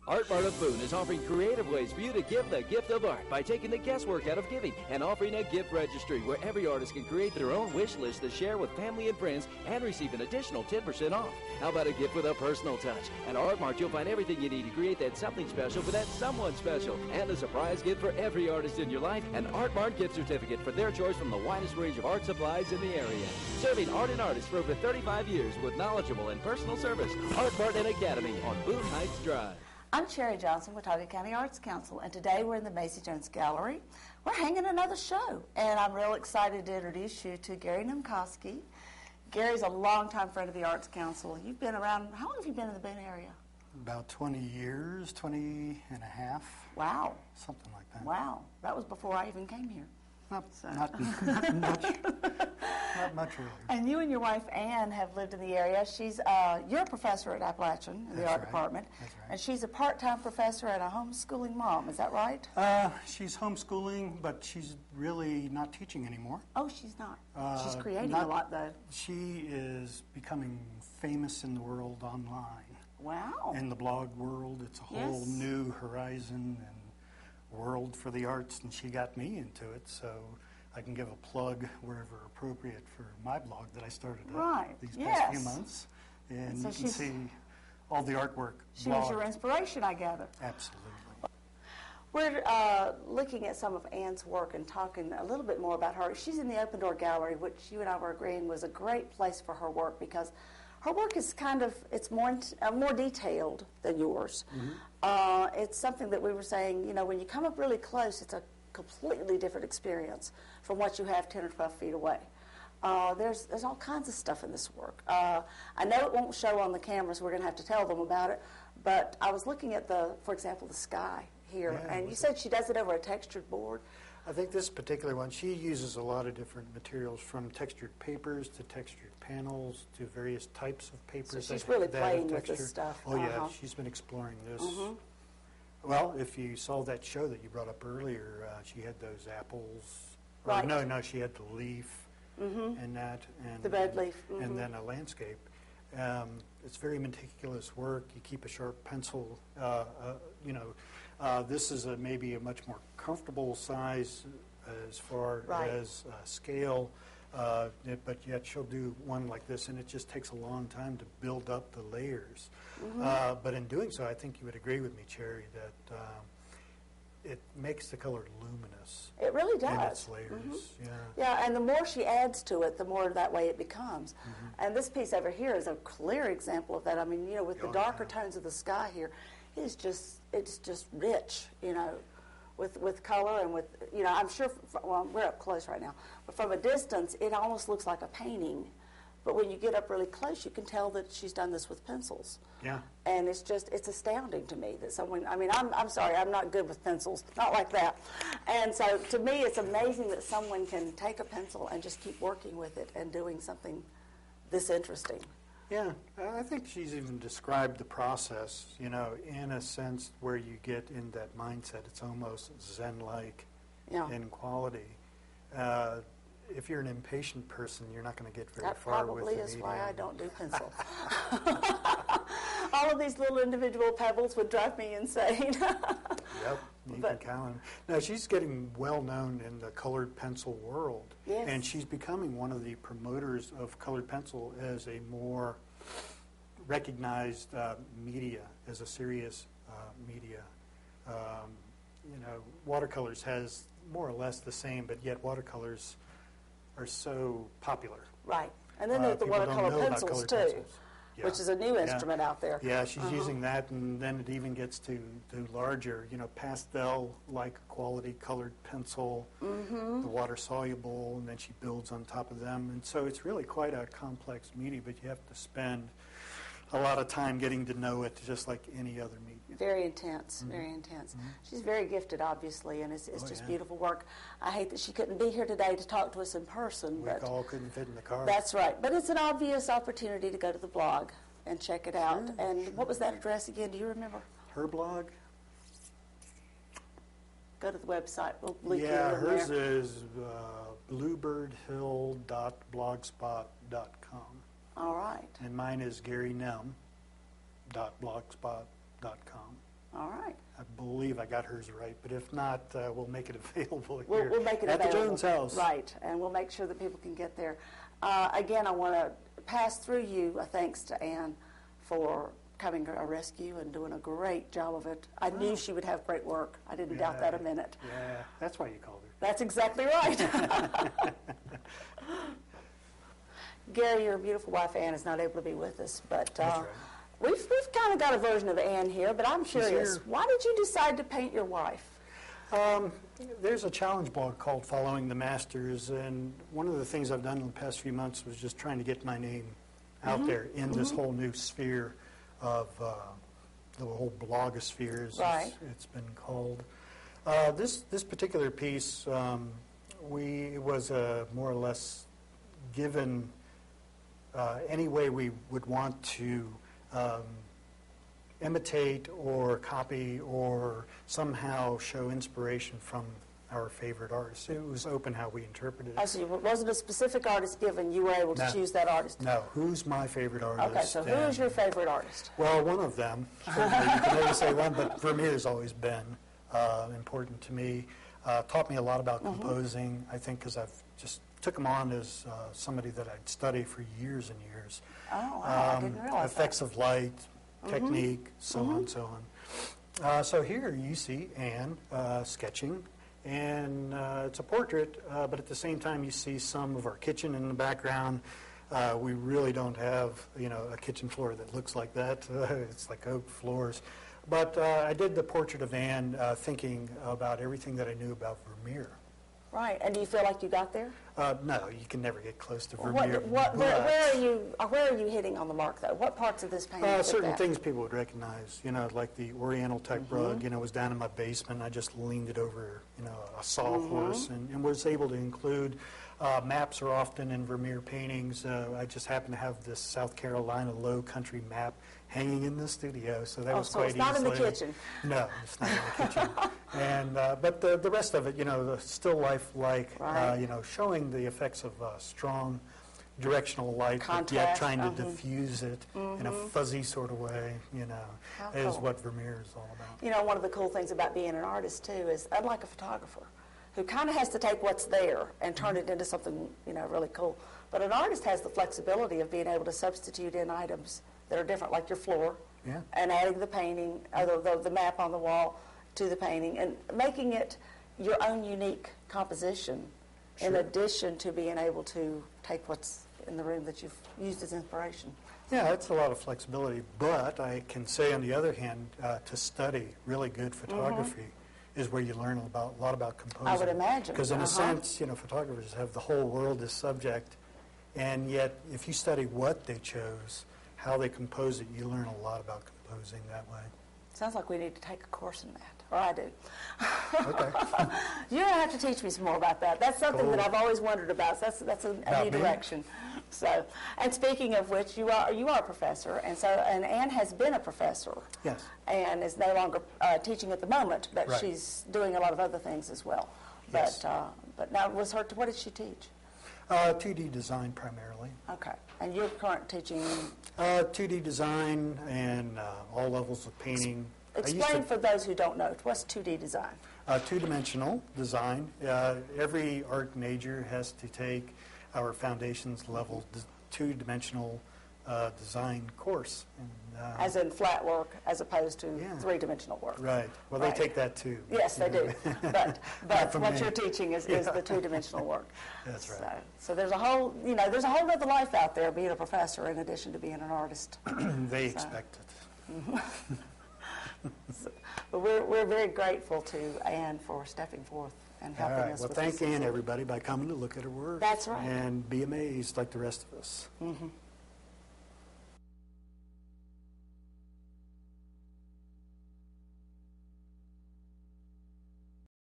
Art Mart of Boone is offering creative ways for you to give the gift of art by taking the guesswork out of giving and offering a gift registry where every artist can create their own wish list to share with family and friends and receive an additional 10% off. How about a gift with a personal touch? At Art Mart, you'll find everything you need to create that something special for that someone special. And a surprise gift for every artist in your life, an Art Mart gift certificate for their choice from the widest range of art supplies in the area. Serving art and artists for over 35 years with knowledgeable and personal service. Art Mart and Academy on Boone Heights Drive. I'm Sherry Johnson, Watauga County Arts Council, and today we're in the Macy Jones Gallery. We're hanging another show, and I'm real excited to introduce you to Gary Nemcosky. Gary's a longtime friend of the Arts Council. You've been around, how long have you been in the Boone area? About 20 years, 20 and a half. Wow. Something like that. Wow. That was before I even came here. Not much earlier. And you and your wife, Ann, have lived in the area. You're a professor at Appalachian in the art department. That's right. And she's a part-time professor and a homeschooling mom. Is that right? She's homeschooling, but she's really not teaching anymore. Oh, she's not. She's creating a lot, though. She is becoming famous in the world online. Wow. In the blog world, it's a whole new horizon and world for the arts, and she got me into it, so I can give a plug wherever appropriate for my blog that I started these past few months. And so you can see all the artwork. She was your inspiration, I gather. Absolutely. We're looking at some of Ann's work and talking a little bit more about her. She's in the Open Door Gallery, which you and I were agreeing was a great place for her work because her work is it's more detailed than yours. Mm-hmm. It's something that we were saying, you know, when you come up really close, it's a completely different experience from what you have 10 or 12 feet away. There's all kinds of stuff in this work. I know it won't show on the camera, so we're going to have to tell them about it, but I was looking at for example, the sky here, and you said she does it over a textured board. I think this particular one, she uses a lot of different materials, from textured papers to textured panels to various types of papers. So she's really playing with this stuff. Oh, yeah, she's been exploring this. Mm-hmm. Well, if you saw that show that you brought up earlier, she had those apples. Right. No, she had the leaf and that. And the red leaf. Mm-hmm. And then a landscape. It's very meticulous work. You keep a sharp pencil. This is maybe a much more comfortable size as far as scale, but yet she'll do one like this, and it just takes a long time to build up the layers. Mm-hmm. But in doing so, I think you would agree with me, Cherry, that it makes the color luminous. It really does. In its layers. Mm-hmm. Yeah, and the more she adds to it, the more that way it becomes. Mm-hmm. And this piece over here is a clear example of that. I mean, with the darker tones of the sky here, it's just rich, with color and with, I'm sure, we're up close right now, but from a distance, it almost looks like a painting. But when you get up really close, you can tell that she's done this with pencils. Yeah. And it's astounding to me that someone, I'm sorry, I'm not good with pencils, not like that. And so to me, it's amazing that someone can take a pencil and just keep working with it and doing something this interesting. Yeah, I think she's even described the process, in a sense where you get in that mindset. It's almost Zen-like in quality. If you're an impatient person, you're not going to get very far with the medium. That probably is why I don't do pencil. All of these little individual pebbles would drive me insane. Yep, you can count them. Now, she's getting well-known in the colored pencil world. Yes. And she's becoming one of the promoters of colored pencil as a more recognized media, as a serious media. Watercolors has more or less the same, but yet watercolors are so popular. Right. And then there's the watercolor pencils, too. Pencils. Yeah. Which is a new instrument out there. Yeah, she's using that, and then it even gets to larger, pastel-like quality colored pencil, the water-soluble, and then she builds on top of them. And so it's really quite a complex media, but you have to spend a lot of time getting to know it, just like any other media. Very intense, very intense. Mm-hmm. She's very gifted, obviously, and it's just beautiful work. I hate that she couldn't be here today to talk to us in person. We all couldn't fit in the car. That's right. But it's an obvious opportunity to go to the blog and check it out. Sure. And what was that address again? Do you remember? Her blog? Go to the website. We'll link it in hers there. is bluebirdhill.blogspot.com. All right. And mine is GaryNem.blogspot.com. All right. I believe I got hers right, but if not, we'll make it available here We'll make it at available. the Jones House. Right, and we'll make sure that people can get there. Again, I want to pass through you a thanks to Ann for coming to our rescue and doing a great job of it. I knew she would have great work. I didn't doubt that a minute. Yeah, that's why you called her. That's exactly right. Gary, your beautiful wife Ann is not able to be with us, but That's right. we've kind of got a version of Ann here, but I'm curious, here. why did you decide to paint your wife? There's a challenge blog called Following the Masters, and one of the things I've done in the past few months was just trying to get my name out there in this whole new sphere of the whole blogosphere, as Right. it's been called. This particular piece, was more or less given any way we would want to imitate or copy or somehow show inspiration from our favorite artists. It was open how we interpreted I it. see. Wasn't a specific artist given? You were able to No. choose that artist? No, who's my favorite artist? Okay, so who is your favorite artist? Well, one of them. Certainly, you can only say one, but Vermeer's always been important to me. Taught me a lot about composing, I think, because I've just took him on as somebody that I'd study for years and years. Oh, wow, I didn't realize Effects that. of light, technique, so on, so on. So here you see Anne sketching, and it's a portrait, but at the same time you see some of our kitchen in the background. We really don't have, a kitchen floor that looks like that. It's like oak floors. But I did the portrait of Anne thinking about everything that I knew about Vermeer. Right, and do you feel like you got there? No, you can never get close to Vermeer. Where are you hitting on the mark, though? What parts of this painting fit Certain that? things people would recognize, like the Oriental type rug, was down in my basement. I just leaned it over, a sawhorse and was able to include maps are often in Vermeer paintings. I just happen to have this South Carolina low country map hanging in the studio, so that was so quite it's not in the easily- kitchen. No, it's not in the kitchen. And but the rest of it, the still life-like, Right. showing the effects of strong directional light, but yet Contrast, trying to diffuse it in a fuzzy sort of way, How is cool. what Vermeer is all about. One of the cool things about being an artist, too, is unlike a photographer, who kind of has to take what's there and turn it into something, really cool. But an artist has the flexibility of being able to substitute in items that are different, like your floor, Yeah. and adding the painting, the map on the wall to the painting, and making it your own unique composition, in Sure. addition to being able to take what's in the room that you've used as inspiration. Yeah, it's a lot of flexibility, but I can say on the other hand, to study really good photography is where you learn a lot about composing. I would imagine. Because in a sense, photographers have the whole world as subject, and yet if you study what they chose, how they compose it, you learn a lot about composing that way. Sounds like we need to take a course in that, or I do. Okay. You're going to have to teach me some more about that. That's something Cool. that I've always wondered about. So that's a About new me? direction. So, and speaking of which, you are a professor, and Anne has been a professor. Yes. And is no longer teaching at the moment, but Right. she's doing a lot of other things as well. Yes. But now, what did she teach? 2D design primarily. Okay. And you're current teaching. 2D design and all levels of painting. Explain for those who don't know, what's 2D design? Two-dimensional design. Every art major has to take our foundations level two-dimensional design course. And, As in flat work, as opposed to Yeah. three-dimensional work. right. Well, Right. they take that too. Yes, they do. But Not from what me. you're teaching is the two-dimensional work. That's right. So there's a whole other life out there being a professor in addition to being an artist. They expect it. But we're very grateful to Anne for stepping forth and All helping right. us Well, with thank this. Ann, everybody, by coming to look at her work. That's right. And be amazed like the rest of us.